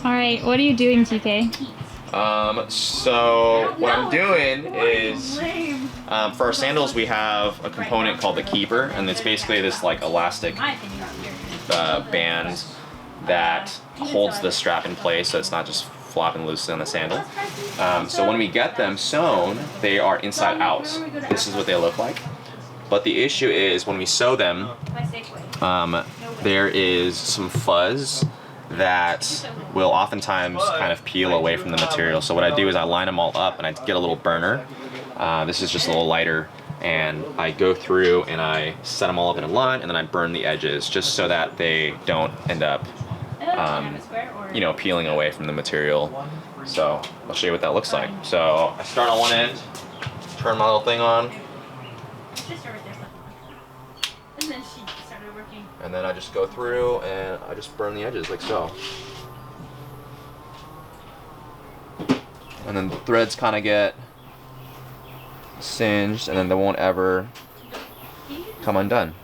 Alright, what are you doing, TK? So what I'm doing is, for our sandals we have a component called the keeper, and it's basically this like elastic band that holds the strap in place so it's not just flopping loosely on the sandal. So when we get them sewn, they are inside out. This is what they look like. But the issue is when we sew them, there is some fuzz that will oftentimes kind of peel away from the material. So what I do is I line them all up and I get a little burner. This is just a little lighter, and I go through and I set them all up in a line, and then I burn the edges just so that they don't end up you know, peeling away from the material. So I'll show you what that looks like. So I start on one end, turn my little thing on, and then I just go through and I just burn the edges like so. And then the threads kind of get singed, and then they won't ever come undone.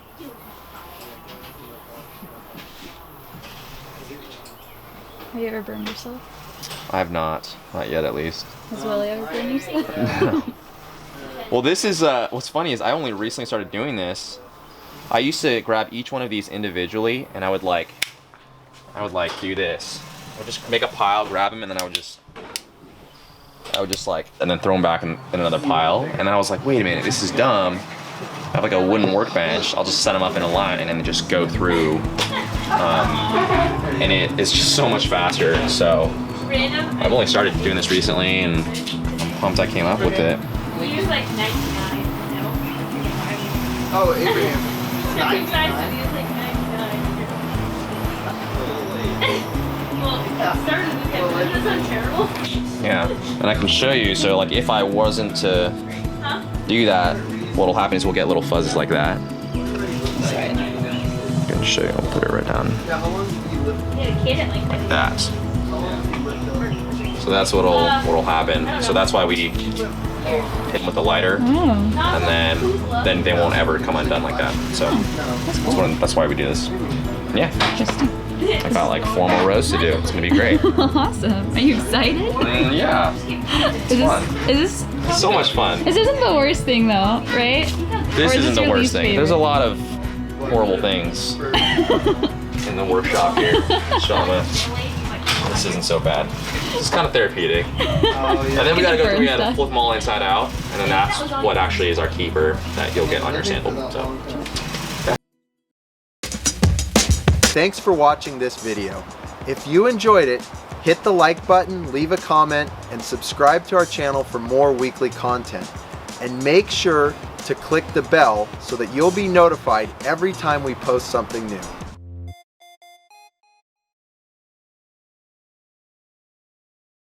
Have you ever burned yourself? I have not yet at least. Has Willie ever burned yourself? Well, this is, what's funny is I only recently started doing this. I used to grab each one of these individually, and I would like do this. I would just make a pile, grab them, and then I would just like, and then throw them back in another pile. And then I was like, wait a minute, this is dumb. I have like a wooden workbench. I'll just set them up in a line and then just go through. And it's just so much faster. So I've only started doing this recently, and I'm pumped I came up with it. We use like 99, no? Oh, Abraham. You guys use like 99. Well, it started with him, but this is terrible. Yeah, and I can show you. So like if I wasn't to do that, what'll happen is we'll get little fuzzes like that. I can show you. I'll put it right down. Like that. So that's what'll happen. So that's why we hit them with the lighter, and then they won't ever come undone like that. So that's why we do this. Yeah. Interesting. I got like 4 more rows to do. It's gonna be great. Awesome. Are you excited? Yeah. It's fun. Is this so much fun? This isn't the worst thing though, right? This Or is isn't this the worst thing. favorite? There's a lot of horrible things in the workshop here, Shamma. This isn't so bad. It's kind of therapeutic. And then we gotta flip them all inside out, and then that's what actually is our keeper that you'll get on your sandal. So. Thanks for watching this video. If you enjoyed it, hit the like button, leave a comment, and subscribe to our channel for more weekly content. And make sure to click the bell so that you'll be notified every time we post something new.